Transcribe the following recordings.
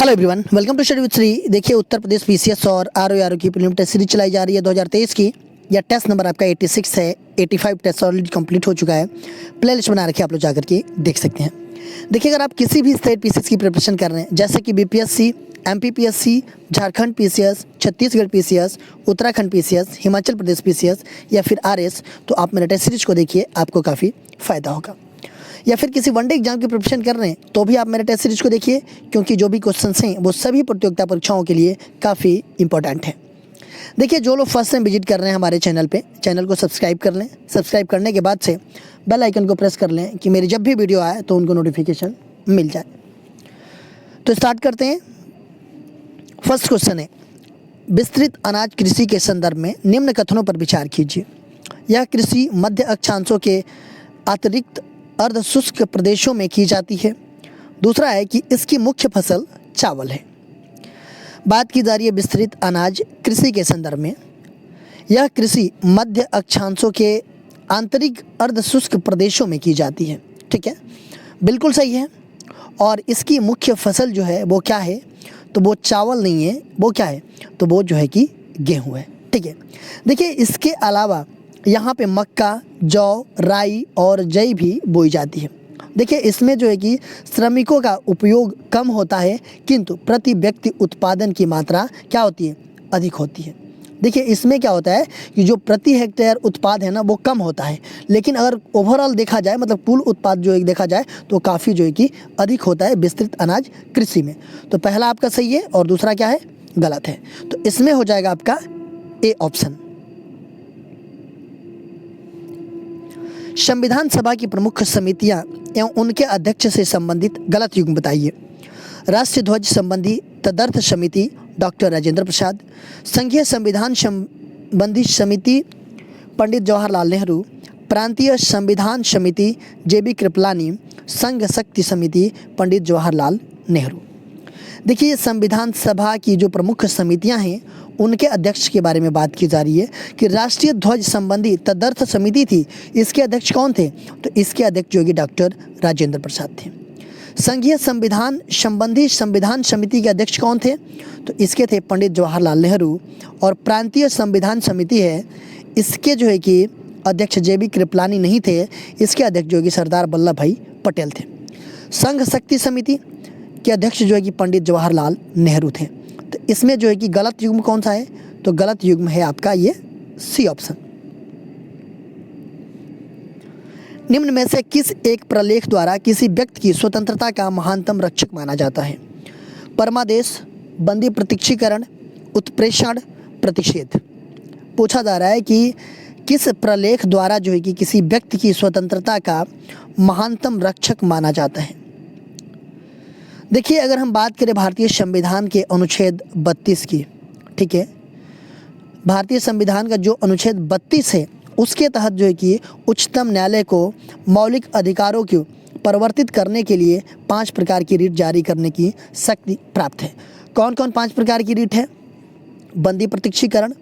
Hello everyone, welcome to study with Shri. देखिए, Uttar Pradesh PCS और RO की प्रीलिम टेस्ट सीरीज चलाई जा रही है 2023 की। यह टेस्ट नंबर आपका 86 है। 85 टेस्ट ऑलरेडी कंप्लीट हो चुका है। प्ले लिस्ट बना रखी है, आप लोग जाकर के देख सकते हैं। देखिए, अगर आप किसी भी स्टेट पीसीएस की प्रिपरेशन कर रहे हैं, जैसे कि BPSC, MPPSC, Jharkhand PCS, Chhattisgarh PCS, Uttarakhand PCS, Himachal Pradesh PCS या फिर आरएस, तो आप मेरे टेस्ट सीरीज को देखिए, आपको काफ़ी फ़ायदा होगा। या फिर किसी वनडे एग्जाम की प्रिपरेशन कर रहे हैं तो भी आप मेरे टेस्ट सीरीज को देखिए, क्योंकि जो भी क्वेश्चंस हैं वो सभी प्रतियोगिता परीक्षाओं के लिए काफ़ी इंपॉर्टेंट हैं। देखिए, जो लोग फर्स्ट टाइम विजिट कर रहे हैं हमारे चैनल पे, चैनल को सब्सक्राइब कर लें। सब्सक्राइब करने के बाद से बेल आइकन को प्रेस कर लें कि मेरी जब भी वीडियो आए तो उनको नोटिफिकेशन मिल जाए। तो स्टार्ट करते हैं। फर्स्ट क्वेश्चन है, विस्तृत अनाज कृषि के संदर्भ में निम्न कथनों पर विचार कीजिए। यह कृषि मध्य अक्षांशों के अतिरिक्त अर्ध शुष्क प्रदेशों में की जाती है। दूसरा है कि इसकी मुख्य फसल चावल है। बात की जा रही है विस्तृत अनाज कृषि के संदर्भ में। यह कृषि मध्य अक्षांशों के आंतरिक अर्ध शुष्क प्रदेशों में की जाती है। ठीक है, बिल्कुल सही है। और इसकी मुख्य फसल जो है वो क्या है, तो वो चावल नहीं है, वो क्या है, तो वो जो है कि गेहूँ है। ठीक है, देखिए, इसके अलावा यहाँ पे मक्का, जौ, राई और जई भी बोई जाती है। देखिए, इसमें जो है कि श्रमिकों का उपयोग कम होता है, किंतु प्रति व्यक्ति उत्पादन की मात्रा क्या होती है, अधिक होती है। देखिए, इसमें क्या होता है कि जो प्रति हेक्टेयर उत्पाद है ना वो कम होता है, लेकिन अगर ओवरऑल देखा जाए, मतलब कुल उत्पाद जो है देखा जाए तो काफ़ी जो है कि अधिक होता है विस्तृत अनाज कृषि में। तो पहला आपका सही है और दूसरा क्या है, गलत है। तो इसमें हो जाएगा आपका ए ऑप्शन। संविधान सभा की प्रमुख समितियां एवं उनके अध्यक्ष से संबंधित गलत युग्म बताइए। राष्ट्रीय ध्वज संबंधी तदर्थ समिति डॉक्टर राजेंद्र प्रसाद, संघीय संविधान संबंधी समिति पंडित जवाहरलाल नेहरू, प्रांतीय संविधान समिति जेबी कृपलानी, संघ शक्ति समिति पंडित जवाहरलाल नेहरू। देखिए, संविधान सभा की जो प्रमुख समितियां हैं उनके अध्यक्ष के बारे में बात की जा रही है कि राष्ट्रीय ध्वज संबंधी तदर्थ समिति थी, इसके अध्यक्ष कौन थे, तो इसके अध्यक्ष जो कि डॉक्टर राजेंद्र प्रसाद थे। संघीय संविधान संबंधी संविधान समिति के अध्यक्ष कौन थे, तो इसके थे पंडित जवाहरलाल नेहरू। और प्रांतीय संविधान समिति है, इसके जो है कि अध्यक्ष जेबी कृपलानी नहीं थे, इसके अध्यक्ष जो कि सरदार वल्लभ भाई पटेल थे। संघ शक्ति समिति के अध्यक्ष जो है कि पंडित जवाहरलाल नेहरू थे। तो इसमें जो है कि गलत युग्म कौन सा है, तो गलत युग्म है आपका ये सी ऑप्शन। निम्न में से किस एक प्रलेख द्वारा किसी व्यक्ति की स्वतंत्रता का महानतम रक्षक माना जाता है। परमादेश, बंदी प्रत्यक्षीकरण, उत्प्रेषण, प्रतिषेध। पूछा जा रहा है कि किस प्रलेख द्वारा जो है कि किसी व्यक्ति की स्वतंत्रता का महानतम रक्षक माना जाता है। देखिए, अगर हम बात करें भारतीय संविधान के अनुच्छेद 32 की, ठीक है, भारतीय संविधान का जो अनुच्छेद 32 है उसके तहत जो है कि उच्चतम न्यायालय को मौलिक अधिकारों को परिवर्तित करने के लिए 5 प्रकार की रीट जारी करने की शक्ति प्राप्त है। कौन कौन 5 प्रकार की रीट है? बंदी प्रत्यक्षीकरण,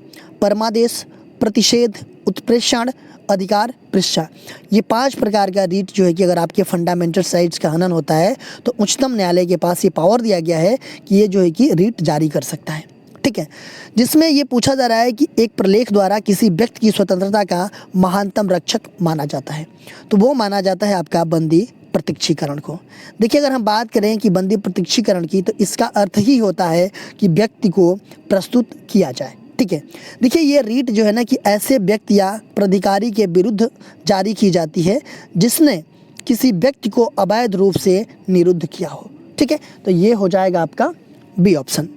परमादेश, प्रतिषेध, उत्प्रेषण, अधिकार पृष्ठा। ये 5 प्रकार का रीट जो है कि अगर आपके फंडामेंटल राइट्स का हनन होता है तो उच्चतम न्यायालय के पास ये पावर दिया गया है कि ये जो है कि रीट जारी कर सकता है। ठीक है, जिसमें ये पूछा जा रहा है कि एक प्रलेख द्वारा किसी व्यक्ति की स्वतंत्रता का महानतम रक्षक माना जाता है, तो वो माना जाता है आपका बंदी प्रत्यक्षीकरण को। देखिए, अगर हम बात करें कि बंदी प्रत्यक्षीकरण की, तो इसका अर्थ ही होता है कि व्यक्ति को प्रस्तुत किया जाए। ठीक है, देखिए, ये रीट जो है ना कि ऐसे व्यक्ति या प्राधिकारी के विरुद्ध जारी की जाती है जिसने किसी व्यक्ति को अवैध रूप से निरुद्ध किया हो। ठीक है, तो ये हो जाएगा आपका बी ऑप्शन।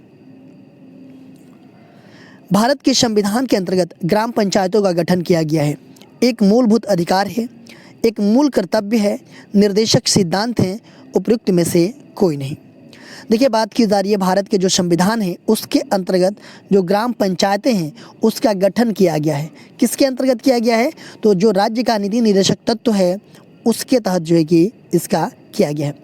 भारत के संविधान के अंतर्गत ग्राम पंचायतों का गठन किया गया है। एक मूलभूत अधिकार है, एक मूल कर्तव्य है, निर्देशक सिद्धांत हैं, उपयुक्त में से कोई नहीं। देखिए, बात की जा रही है भारत के जो संविधान है उसके अंतर्गत जो ग्राम पंचायतें हैं उसका गठन किया गया है। किसके अंतर्गत किया गया है, तो जो राज्य का नीति निर्देशक तत्व है उसके तहत जो है कि इसका किया गया है।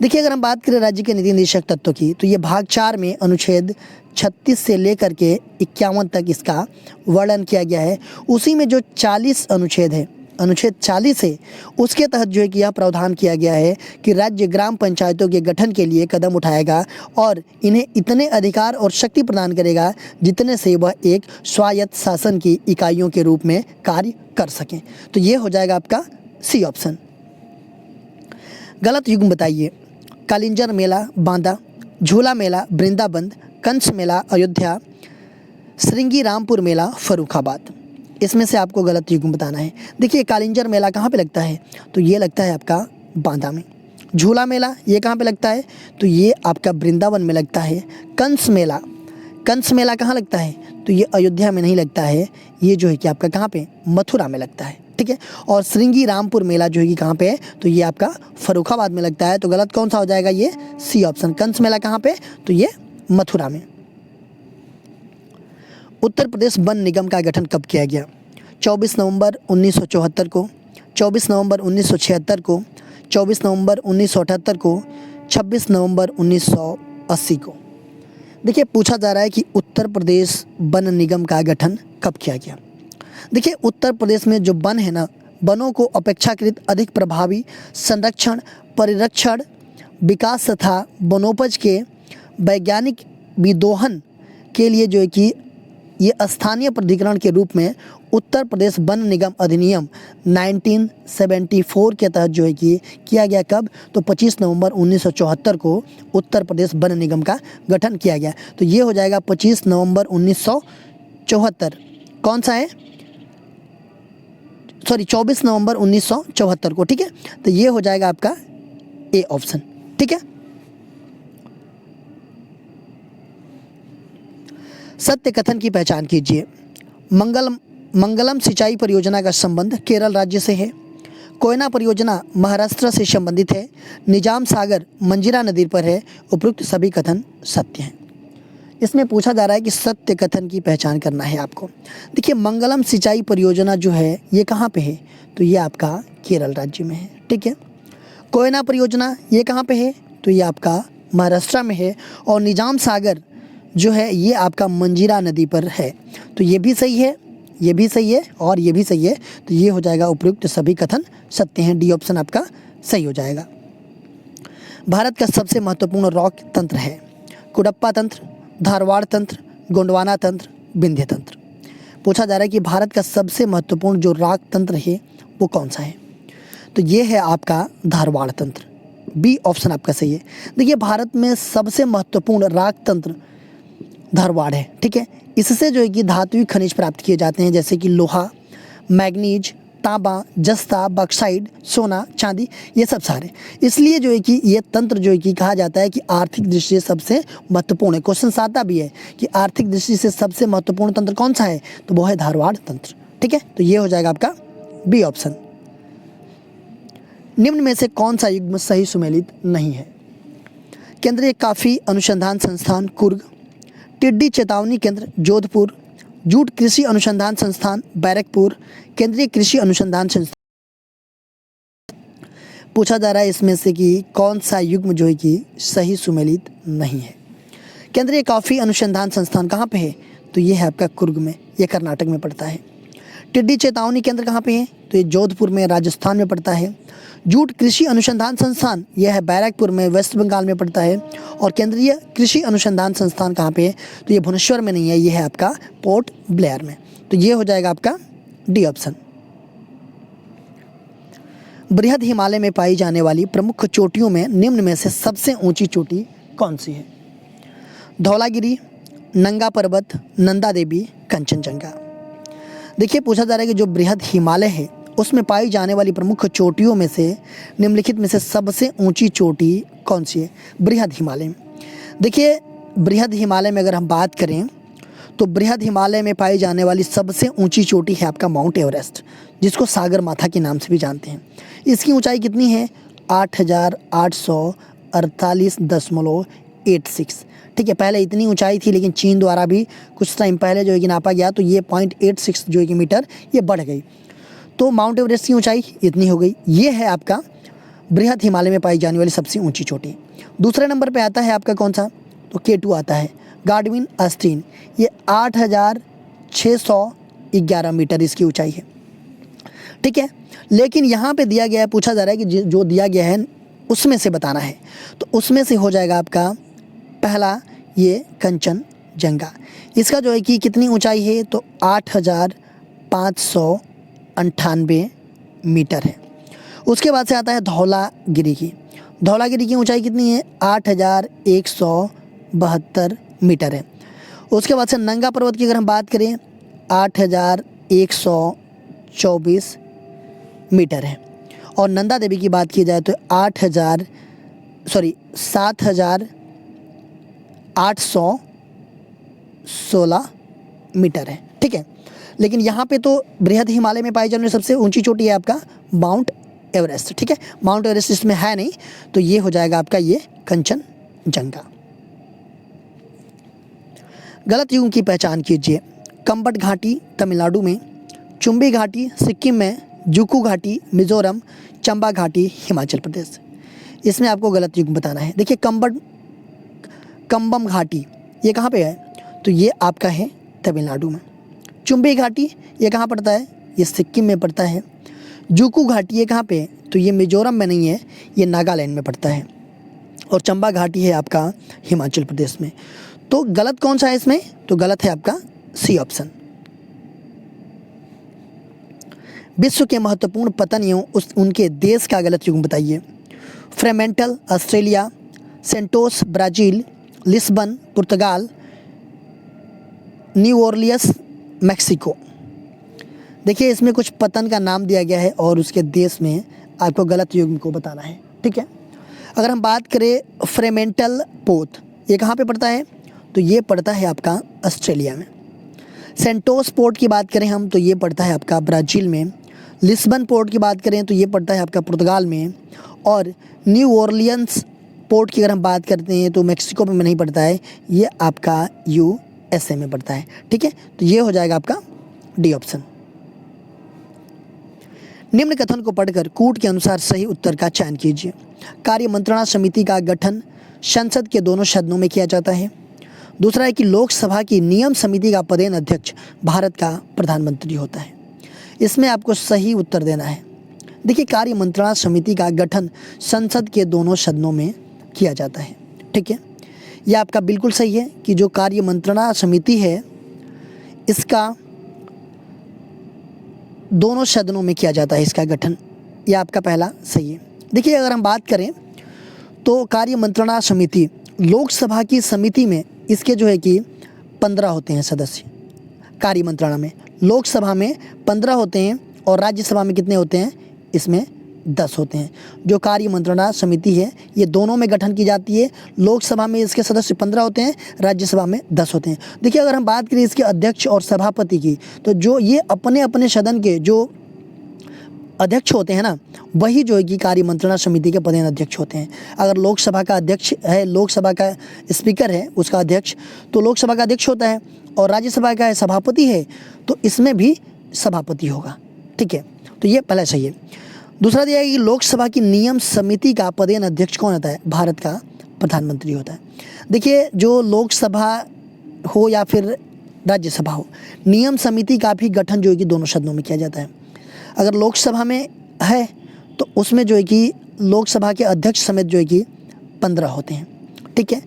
देखिए, अगर हम बात करें राज्य के नीति निर्देशक तत्व की, तो ये भाग 4 में अनुच्छेद 36 से लेकर के 51 तक इसका वर्णन किया गया है। उसी में जो 40 अनुच्छेद है अनुच्छेद 40 है उसके तहत जो है कि यह प्रावधान किया गया है कि राज्य ग्राम पंचायतों के गठन के लिए कदम उठाएगा और इन्हें इतने अधिकार और शक्ति प्रदान करेगा जितने से वह एक स्वायत्त शासन की इकाइयों के रूप में कार्य कर सकें। तो ये हो जाएगा आपका सी ऑप्शन। गलत युग्म बताइए। कालिंजर मेला बांदा, झूला मेला वृंदावन, कंस मेला अयोध्या, श्रृंगी रामपुर मेला फर्रुखाबाद। इसमें से आपको गलत युग्म बताना है। देखिए कालिंजर मेला कहाँ पे लगता है, तो ये लगता है आपका बांदा में। झूला मेला ये कहाँ पे लगता है, तो ये आपका वृंदावन में लगता है। कंस मेला कहाँ लगता है, तो ये अयोध्या में नहीं लगता है, ये जो है कि आपका कहाँ पे मथुरा में लगता है, ठीक है। और श्रृंगी रामपुर मेला जो है कि कहाँ पे है, तो ये आपका फर्रुखाबाद में लगता है। तो गलत कौन सा हो जाएगा, ये सी ऑप्शन। कंस मेला कहाँ पे, तो ये मथुरा में। उत्तर प्रदेश वन निगम का गठन कब किया गया? 24 नवंबर 1974 को, 24 नवंबर 1976 को, 24 नवंबर 1978 को, 26 नवंबर 1980 को। देखिए पूछा जा रहा है कि उत्तर प्रदेश वन निगम का गठन कब किया गया। देखिए उत्तर प्रदेश में जो वन है ना, वनों को अपेक्षाकृत अधिक प्रभावी संरक्षण, परिरक्षण, विकास तथा वनोपज के वैज्ञानिक विदोहन के लिए जो है कि ये स्थानीय प्राधिकरण के रूप में उत्तर प्रदेश वन निगम अधिनियम 1974 के तहत जो है कि किया गया। कब, तो 25 नवंबर 1974 को उत्तर प्रदेश वन निगम का गठन किया गया। तो ये हो जाएगा 25 नवंबर 1974। कौन सा है, सॉरी 24 नवंबर 1974 को, ठीक है। तो ये हो जाएगा आपका ए ऑप्शन, ठीक है। सत्य कथन की पहचान कीजिए। मंगलम सिंचाई परियोजना का संबंध केरल राज्य से है। कोयना परियोजना महाराष्ट्र से संबंधित है। निजाम सागर मंजीरा नदी पर है। उपरोक्त सभी कथन सत्य हैं। इसमें पूछा जा रहा है कि सत्य कथन की पहचान करना है आपको। देखिए मंगलम सिंचाई परियोजना जो है ये कहाँ पे है, तो ये आपका केरल राज्य में है, ठीक है। कोयना परियोजना ये कहाँ पे है, तो ये आपका महाराष्ट्र में है। और निजाम सागर जो है ये आपका मंजीरा नदी पर है। तो ये भी सही है, ये भी सही है और ये भी सही है। तो ये हो जाएगा उपयुक्त सभी कथन सत्य हैं। डी ऑप्शन आपका सही हो जाएगा। भारत का सबसे महत्वपूर्ण रॉक तंत्र है कुडप्पा तंत्र, धारवाड़ तंत्र, गोंडवाना तंत्र, विंध्य तंत्र। पूछा जा रहा है कि भारत का सबसे महत्वपूर्ण जो रॉक तंत्र है वो कौन सा है, तो ये है आपका धारवाड़ तंत्र। बी ऑप्शन आपका सही है। देखिए भारत में सबसे महत्वपूर्ण रॉक तंत्र धारवाड़ है, ठीक है। इससे जो है कि धात्विक खनिज प्राप्त किए जाते हैं, जैसे कि लोहा, मैग्नीज, तांबा, जस्ता, बॉक्साइट, सोना, चांदी, ये सब सारे। इसलिए जो है कि ये तंत्र जो है कि कहा जाता है कि आर्थिक दृष्टि से सबसे महत्वपूर्ण है। क्वेश्चन आता भी है कि आर्थिक दृष्टि से सबसे महत्वपूर्ण तंत्र कौन सा है, तो वो है धारवाड़ तंत्र, ठीक है। तो ये हो जाएगा आपका बी ऑप्शन। निम्न में से कौन सा युग्म सही सुमेलित नहीं है? केंद्रीय कॉफी अनुसंधान संस्थान कुर्ग, टिड्डी चेतावनी केंद्र जोधपुर, जूट कृषि अनुसंधान संस्थान बैरकपुर, केंद्रीय कृषि अनुसंधान संस्थान। पूछा जा रहा है इसमें से कि कौन सा युग्म जो है कि सही सुमेलित नहीं है। केंद्रीय कॉफी अनुसंधान संस्थान कहाँ पे है, तो ये है आपका कुर्ग में, ये कर्नाटक में पड़ता है। टिड्डी चेतावनी केंद्र कहाँ पे है, तो ये जोधपुर में राजस्थान में पड़ता है। जूट कृषि अनुसंधान संस्थान यह है बैरकपुर में वेस्ट बंगाल में पड़ता है। और केंद्रीय कृषि अनुसंधान संस्थान कहाँ पे है, तो ये भुवनेश्वर में नहीं है, ये है आपका पोर्ट ब्लेयर में। तो ये हो जाएगा आपका डी ऑप्शन। बृहद हिमालय में पाई जाने वाली प्रमुख चोटियों में निम्न में से सबसे ऊंची चोटी कौन सी है? धौलागिरी, नंगा पर्वत, नंदा देवी, कंचनजंगा। देखिए पूछा जा रहा है कि जो बृहद हिमालय है उसमें पाई जाने वाली प्रमुख चोटियों में से निम्नलिखित में से सबसे ऊंची चोटी कौन सी है? बृहद हिमालय में। देखिए बृहद हिमालय में अगर हम बात करें तो बृहद हिमालय में पाई जाने वाली सबसे ऊंची चोटी है आपका माउंट एवरेस्ट, जिसको सागर माथा के नाम से भी जानते हैं। इसकी ऊंचाई कितनी है? 8,848.86, ठीक है। पहले इतनी ऊंचाई थी लेकिन चीन द्वारा भी कुछ टाइम पहले जो है कि नापा गया तो ये 0.86 जो है कि मीटर ये बढ़ गई, तो माउंट एवरेस्ट की ऊंचाई इतनी हो गई। ये है आपका बृहद हिमालय में पाई जाने वाली सबसे ऊंची चोटी। दूसरे नंबर पे आता है आपका कौन सा, तो K2 आता है, गार्डविन अस्टीन, ये 8,611 मीटर इसकी ऊंचाई है। ठीक है। लेकिन यहाँ पे दिया गया है, पूछा जा रहा है कि जो दिया गया है उसमें से बताना है। तो उसमें से हो जाएगा आपका पहला ये कंचनजंगा। इसका जो है कि कितनी ऊंचाई है, तो 8,598 मीटर है। उसके बाद से आता है धौलागिरी की। धौलागिरी की ऊंचाई कितनी है, 8,172 मीटर है। उसके बाद से नंगा पर्वत की अगर हम बात करें 8,124 मीटर है। और नंदा देवी की बात की जाए तो 7,816 मीटर है। ठीक है। लेकिन यहाँ पे तो बृहद हिमालय में पाई जाने वाली सबसे ऊंची चोटी है आपका माउंट एवरेस्ट। ठीक है, माउंट एवरेस्ट इसमें है नहीं, तो ये हो जाएगा आपका ये कंचनजंगा। गलत युग की पहचान कीजिए। कंबट घाटी तमिलनाडु में, चुंबी घाटी सिक्किम में, जुकू घाटी मिजोरम, चंबा घाटी हिमाचल प्रदेश। इसमें आपको गलत युग बताना है। देखिए कंबम घाटी ये कहाँ पे है, तो ये आपका है तमिलनाडु में। चुंबी घाटी ये कहाँ पड़ता है, ये सिक्किम में पड़ता है। जुकू घाटी ये कहाँ पे है, तो ये मिजोरम में नहीं है, ये नागालैंड में पड़ता है। और चंबा घाटी है आपका हिमाचल प्रदेश में। तो गलत कौन सा है इसमें, तो गलत है आपका सी ऑप्शन। विश्व के महत्वपूर्ण पतनियों उनके देश का गलत युग बताइए। Fremantle Australia, Santos Brazil, Lisbon Portugal, New Orleans Mexico. देखिए इसमें कुछ पतन का नाम दिया गया है और उसके देश में आपको गलत युग को बताना है। ठीक है। अगर हम बात करें फ्रेमेंटल पोत, ये कहाँ पे पड़ता है, तो ये पड़ता है आपका ऑस्ट्रेलिया में। सेंटोस पोर्ट की बात करें हम, तो ये पड़ता है आपका ब्राज़ील में। लिस्बन पोर्ट की बात करें तो ये पड़ता है आपका पुर्तगाल में। और न्यू ऑरलियंस पोर्ट की अगर हम बात करते हैं तो मैक्सिको में नहीं पड़ता है, ये आपका USA में पड़ता है। ठीक है, तो ये हो जाएगा आपका डी ऑप्शन। निम्न कथन को पढ़कर कूट के अनुसार सही उत्तर का चयन कीजिए। कार्य मंत्रणा समिति का गठन संसद के दोनों सदनों में किया जाता है। दूसरा है कि लोकसभा की नियम समिति का पदेन अध्यक्ष भारत का प्रधानमंत्री होता है। इसमें आपको सही उत्तर देना है। देखिए कार्य मंत्रणा समिति का गठन संसद के दोनों सदनों में किया जाता है। ठीक है, यह आपका बिल्कुल सही है कि जो कार्य मंत्रणा समिति है इसका दोनों सदनों में किया जाता है इसका गठन, यह आपका पहला सही है। देखिए अगर हम बात करें तो कार्य मंत्रणा समिति लोकसभा की समिति में इसके जो है कि 15 होते हैं सदस्य। कार्य मंत्रणा में लोकसभा में 15 होते हैं और राज्यसभा में कितने होते हैं, इसमें 10 होते हैं। जो कार्य मंत्रणा समिति है ये दोनों में गठन की जाती है। लोकसभा में इसके सदस्य 15 होते हैं, राज्यसभा में 10 होते हैं। देखिए अगर हम बात करें इसके अध्यक्ष और सभापति की, तो जो ये अपने अपने सदन के जो अध्यक्ष होते हैं ना, वही जो है कि कार्य मंत्रणा समिति के पदेन अध्यक्ष होते हैं। अगर लोकसभा का अध्यक्ष है, लोकसभा का स्पीकर है उसका अध्यक्ष, तो लोकसभा का अध्यक्ष होता है। और राज्यसभा का सभापति है तो इसमें भी सभापति होगा। ठीक है, तो ये पहला सही है। दूसरा दिया है कि लोकसभा की नियम समिति का पदेन अध्यक्ष कौन होता है, भारत का प्रधानमंत्री होता है। देखिए जो लोकसभा हो या फिर राज्यसभा हो, नियम समिति का भी गठन जो है कि दोनों सदनों में किया जाता है। अगर लोकसभा में है तो उसमें जो है कि लोकसभा के अध्यक्ष समेत जो है कि 15 होते हैं। ठीक है,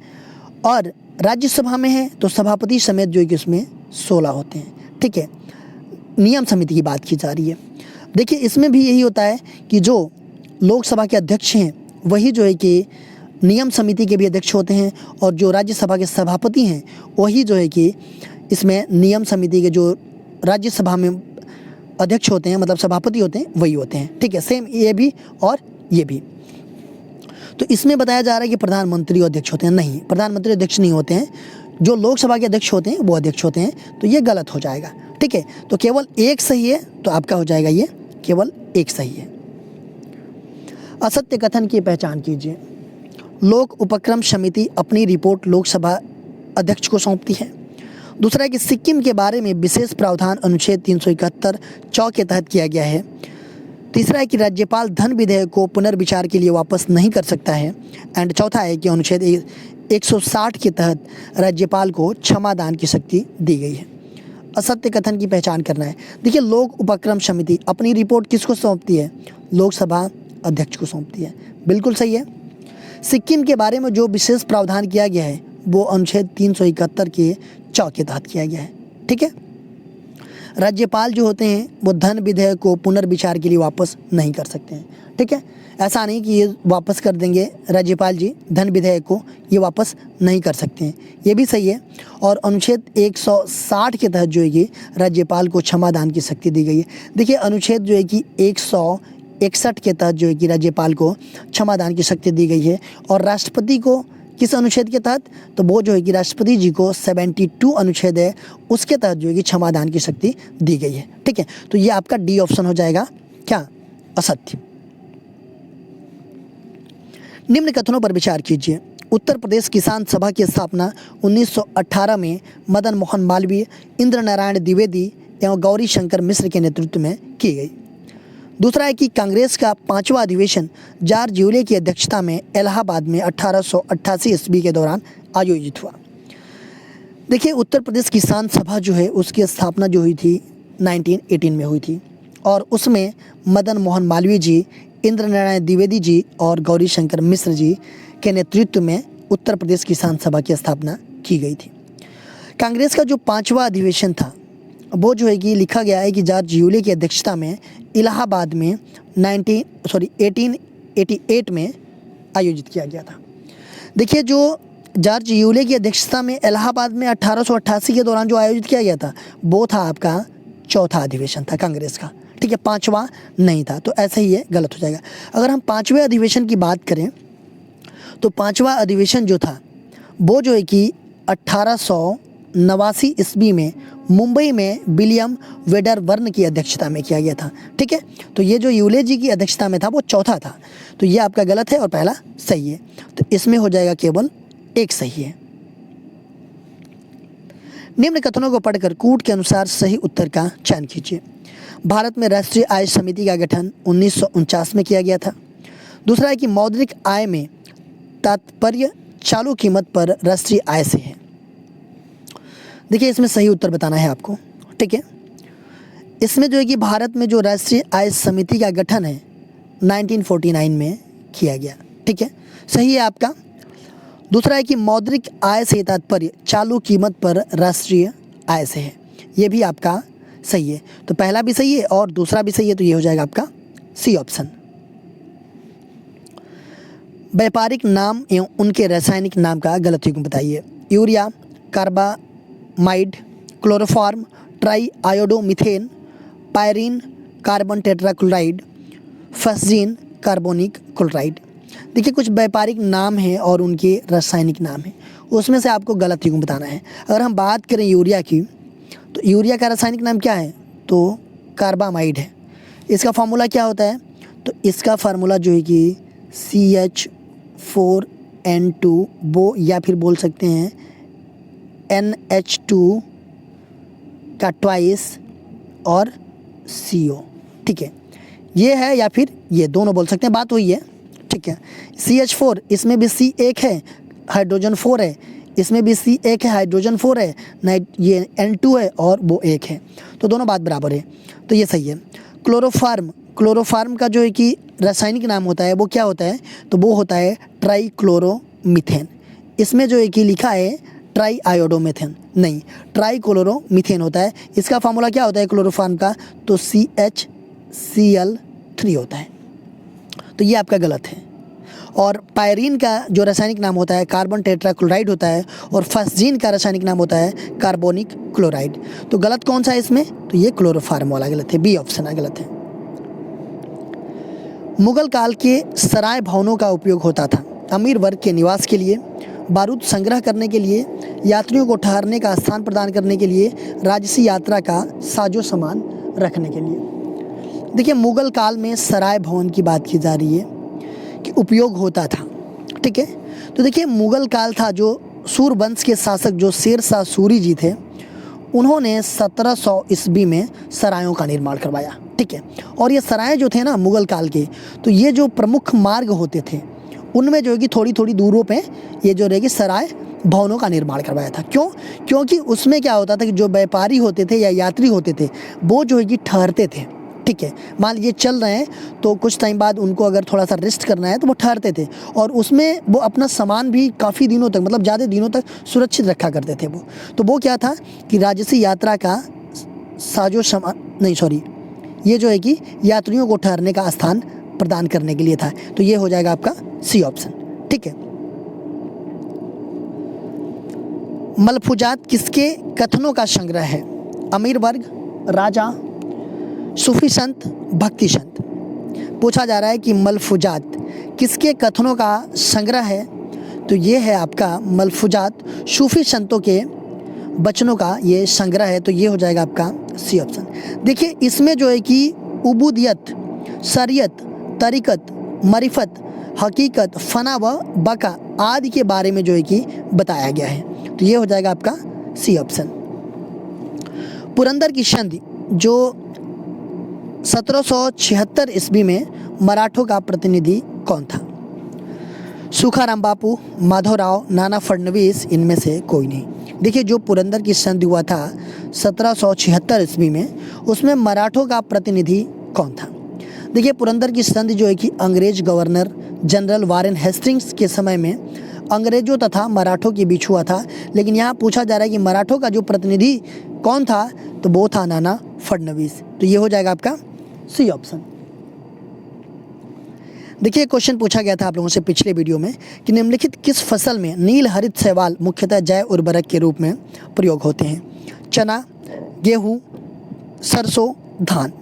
और राज्यसभा में है तो सभापति समेत जो है कि उसमें 16 होते हैं। ठीक है, नियम समिति की बात की जा रही है। देखिए इसमें भी यही होता है कि जो लोकसभा के अध्यक्ष हैं वही जो है कि नियम समिति के भी अध्यक्ष होते हैं, और जो राज्यसभा के सभापति हैं वही जो है कि इसमें नियम समिति के जो राज्यसभा में अध्यक्ष होते हैं, मतलब सभापति होते हैं, वही होते हैं। ठीक है, सेम ये भी और ये भी। तो इसमें बताया जा रहा है कि प्रधानमंत्री अध्यक्ष होते हैं, नहीं, प्रधानमंत्री अध्यक्ष नहीं होते हैं। जो लोकसभा के अध्यक्ष होते हैं वो अध्यक्ष होते हैं, तो ये गलत हो जाएगा। ठीक है, तो केवल एक सही है, तो आपका हो जाएगा ये केवल एक सही है। असत्य कथन की पहचान कीजिए। लोक उपक्रम समिति अपनी रिपोर्ट लोकसभा अध्यक्ष को सौंपती है। दूसरा है कि सिक्किम के बारे में विशेष प्रावधान अनुच्छेद 371 चौ के तहत किया गया है। तीसरा है कि राज्यपाल धन विधेयक को पुनर्विचार के लिए वापस नहीं कर सकता है। एंड चौथा है कि अनुच्छेद 160 के तहत राज्यपाल को क्षमादान की शक्ति दी गई है। असत्य कथन की पहचान करना है। देखिए, लोक उपक्रम समिति अपनी रिपोर्ट किसको सौंपती है? लोकसभा अध्यक्ष को सौंपती है। बिल्कुल सही है। सिक्किम के बारे में जो विशेष प्रावधान किया गया है वो अनुच्छेद 371 के 4 के तहत किया गया है। ठीक है। राज्यपाल जो होते हैं वो धन विधेयक को पुनर्विचार के लिए वापस नहीं कर सकते हैं। ठीक है, ऐसा नहीं कि ये वापस कर देंगे राज्यपाल जी धन विधेयक को, ये वापस नहीं कर सकते हैं, ये भी सही है। और अनुच्छेद 160 के तहत जो है कि राज्यपाल को क्षमादान की शक्ति दी गई है। देखिए, अनुच्छेद जो है कि 161 के तहत जो है कि राज्यपाल को क्षमादान की शक्ति दी गई है। और राष्ट्रपति को किस अनुच्छेद के तहत? तो वो जो है कि राष्ट्रपति जी को 72 अनुच्छेद है उसके तहत जो है कि क्षमादान की शक्ति दी गई है। ठीक है, तो ये आपका डी ऑप्शन हो जाएगा क्या? असत्य। निम्न कथनों पर विचार कीजिए। उत्तर प्रदेश किसान सभा की स्थापना 1918 में मदन मोहन मालवीय, इंद्र नारायण द्विवेदी एवं गौरी शंकर मिश्र के नेतृत्व में की गई। दूसरा है कि कांग्रेस का 5वां अधिवेशन जॉर्ज यूले की अध्यक्षता में इलाहाबाद में 1888 ईस्वी के दौरान आयोजित हुआ। देखिए, उत्तर प्रदेश किसान सभा जो है उसकी स्थापना जो हुई थी 1918 में हुई थी और उसमें मदन मोहन मालवीय जी, इंद्र नारायण द्विवेदी जी और गौरी शंकर मिश्र जी के नेतृत्व में उत्तर प्रदेश किसान सभा की स्थापना की गई थी। कांग्रेस का जो 5वां अधिवेशन था वो जो है कि लिखा गया है कि जॉर्ज यूले की अध्यक्षता में इलाहाबाद में 1888 में आयोजित किया गया था। देखिए, जो जॉर्ज यूले की अध्यक्षता में इलाहाबाद में 1888 के दौरान जो आयोजित किया गया था वो था आपका 4था अधिवेशन था कांग्रेस का। ठीक है, 5वां नहीं था, तो ऐसे ही ये गलत हो जाएगा। अगर हम 5वें अधिवेशन की बात करें तो 5वां अधिवेशन जो था वो जो है कि 1889 ईस्वी में मुंबई में विलियम वेडरबर्न की अध्यक्षता में किया गया था। ठीक है, तो ये जो यूले जी की अध्यक्षता में था वो 4था था, तो ये आपका गलत है और पहला सही है। तो इसमें हो जाएगा केवल एक सही है। निम्न कथनों को पढ़कर कूट के अनुसार सही उत्तर का चयन कीजिए। भारत में राष्ट्रीय आय समिति का गठन 1949 में किया गया था। दूसरा है कि मौद्रिक आय में तात्पर्य चालू कीमत पर राष्ट्रीय आय से है। देखिए, इसमें सही उत्तर बताना है आपको। ठीक है, इसमें जो है कि भारत में जो राष्ट्रीय आय समिति का गठन है 1949 में किया गया। ठीक है, सही है आपका। दूसरा है कि मौद्रिक आय से तात्पर्य चालू कीमत पर राष्ट्रीय आय से है, ये भी आपका सही है। तो पहला भी सही है और दूसरा भी सही है, तो ये हो जाएगा आपका सी ऑप्शन। व्यापारिक नाम एवं उनके रासायनिक नाम का गलत युग्म बताइए। Urea, carbamide, chloroform, tri iodomethane, pyrene, carbon tetrachloride, phosgene, carbonic chloride. देखिए, कुछ व्यापारिक नाम हैं और उनके रासायनिक नाम हैं, उसमें से आपको गलत युग्म बताना है। अगर हम बात करें यूरिया की तो यूरिया का रासायनिक नाम क्या है? तो कार्बामाइड है। इसका फार्मूला क्या होता है? तो इसका फार्मूला जो है कि CH4N2 वो, या फिर बोल सकते हैं NH2 का ट्वाइस और CO। ठीक है, ये है या फिर ये दोनों बोल सकते हैं, बात वही है। ठीक है, CH4 इसमें भी C एक है, हाइड्रोजन 4 है, इसमें भी C एक है, हाइड्रोजन 4 है, ये N2 है और वो एक है, तो दोनों बात बराबर है, तो ये सही है। क्लोरोफार्म का जो है कि रासायनिक नाम होता है वो क्या होता है? तो वो होता है ट्राईक्लोरोमीथेन। इसमें जो है कि लिखा है ट्राई आयोडोमीथेन, नहीं, ट्राईक्लोरोमीथेन होता है। इसका फार्मूला क्या होता है क्लोरोफार्म का? तो CHCl3 होता है, तो ये आपका गलत है। और पायरीन का जो रासायनिक नाम होता है कार्बन टेट्राक्लोराइड होता है और फस्जीन का रासायनिक नाम होता है कार्बोनिक क्लोराइड। तो गलत कौन सा है इसमें? तो ये क्लोरोफार्म वाला गलत है, बी ऑप्शन गलत है। मुगल काल के सराय भवनों का उपयोग होता था अमीर वर्ग के निवास के लिए, बारूद संग्रह करने के लिए, यात्रियों को ठहरने का स्थान प्रदान करने के लिए, राजसी यात्रा का साजो सामान रखने के लिए। देखिए, मुगल काल में सराय भवन की बात की जा रही है कि उपयोग होता था। ठीक है, तो देखिए, मुगल काल था, जो सूरवंश के शासक जो शेर शाह सूरी जी थे उन्होंने 1700 ईस्वी में सरायों का निर्माण करवाया। ठीक है, और ये सराय जो थे ना मुगल काल के, तो ये जो प्रमुख मार्ग होते थे उनमें जो है कि थोड़ी थोड़ी दूरों पे ये जो रहेगी सराय भवनों का निर्माण करवाया था। क्यों? क्योंकि उसमें क्या होता था कि जो व्यापारी होते थे या यात्री होते थे वो जो है कि ठहरते थे। ठीक है, मान लीजिए चल रहे हैं तो कुछ टाइम बाद उनको अगर थोड़ा सा रेस्ट करना है तो वो ठहरते थे, और उसमें वो अपना सामान भी काफ़ी दिनों तक, मतलब ज़्यादा दिनों तक सुरक्षित रखा करते थे वो। तो वो क्या था कि राजसी यात्रा का साजो सामान नहीं, सॉरी, ये जो है कि यात्रियों को ठहरने का स्थान प्रदान करने के लिए था। तो ये हो जाएगा आपका सी ऑप्शन। ठीक है। मलफूजात किसके कथनों का संग्रह है? अमीर वर्ग, राजा, सूफी संत, भक्ति संत। पूछा जा रहा है कि मलफूजात किसके कथनों का संग्रह है? तो ये है आपका मलफूजात सूफी संतों के वचनों का ये संग्रह है। तो ये हो जाएगा आपका सी ऑप्शन। देखिए इसमें जो है कि उबूदियत, शरीयत, तरीकत, मरिफत, हकीकत, फना व बका आदि के बारे में जो है कि बताया गया है। तो ये हो जाएगा आपका सी ऑप्शन। पुरंदर की संधि जो 1776 ईस्वी में मराठों का प्रतिनिधि कौन था? सुखाराम बापू, माधवराव, नाना फडणवीस, इनमें से कोई नहीं। देखिए जो पुरंदर की संधि हुआ था 1776 ईस्वी में, उसमें मराठों का प्रतिनिधि कौन था? देखिए पुरंदर की संधि जो है कि अंग्रेज गवर्नर जनरल वारेन हेस्टिंग्स के समय में अंग्रेजों तथा मराठों के बीच हुआ था। लेकिन यहाँ पूछा जा रहा है कि मराठों का जो प्रतिनिधि कौन था? तो वो था नाना फडणवीस। तो ये हो जाएगा आपका सी ऑप्शन। देखिए क्वेश्चन पूछा गया था आप लोगों से पिछले वीडियो में कि निम्नलिखित किस फसल में नील हरित शैवाल मुख्यतः जैव उर्वरक के रूप में प्रयोग होते हैं? चना, गेहूँ, सरसों, धान।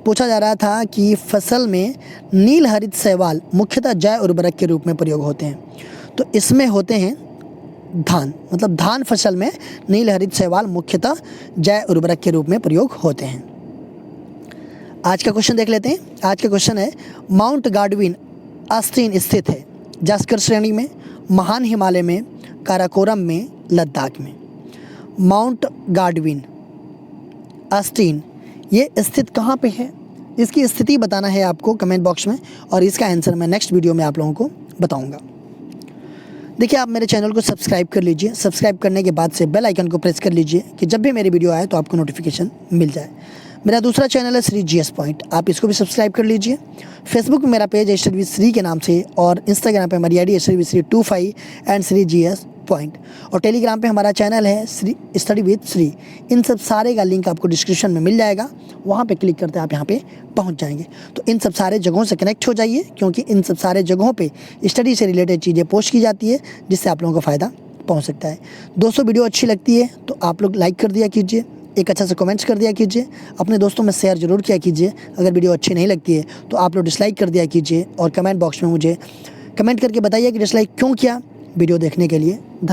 पूछा जा रहा था कि फसल में नील हरित शैवाल मुख्यतः जैव उर्वरक के रूप में प्रयोग होते हैं। तो इसमें होते हैं धान, मतलब धान फसल में नील हरित शैवाल मुख्यतः जैव उर्वरक के रूप में प्रयोग होते हैं। आज का क्वेश्चन देख लेते हैं। आज का क्वेश्चन है माउंट गार्डविन आस्तीन स्थित है? जास्कर श्रेणी में, महान हिमालय में, काराकोरम में, लद्दाख में। माउंट गार्डविन आस्तीन ये स्थित कहाँ पे है? इसकी स्थिति बताना है आपको कमेंट बॉक्स में, और इसका आंसर मैं नेक्स्ट वीडियो में आप लोगों को बताऊंगा। देखिए आप मेरे चैनल को सब्सक्राइब कर लीजिए। सब्सक्राइब करने के बाद से बेल आइकन को प्रेस कर लीजिए कि जब भी मेरी वीडियो आए तो आपको नोटिफिकेशन मिल जाए। मेरा दूसरा चैनल है श्री जीएस पॉइंट, आप इसको भी सब्सक्राइब कर लीजिए। फेसबुक में मेरा पेज है स्टडी श्री के नाम से, और इंस्टाग्राम पे हमारी आईडी है study Shri 25 and Shri GS point, और टेलीग्राम पे हमारा चैनल है श्री स्टडी विद श्री। इन सब सारे का लिंक आपको डिस्क्रिप्शन में मिल जाएगा, वहाँ पे क्लिक करते आप यहाँ पे पहुँच जाएंगे। तो इन सब सारे जगहों से कनेक्ट हो जाइए, क्योंकि इन सब सारे जगहों पे स्टडी से रिलेटेड चीज़ें पोस्ट की जाती है, जिससे आप लोगों को फ़ायदा पहुँच सकता है। दोस्तों वीडियो अच्छी लगती है तो आप लोग लाइक कर दिया कीजिए, एक अच्छा सा कमेंट्स कर दिया कीजिए, अपने दोस्तों में शेयर जरूर किया कीजिए। अगर वीडियो अच्छी नहीं लगती है तो आप लोग डिसलाइक कर दिया कीजिए, और कमेंट बॉक्स में मुझे कमेंट करके बताइए कि डिसलाइक क्यों किया। वीडियो देखने के लिए धन्यवाद।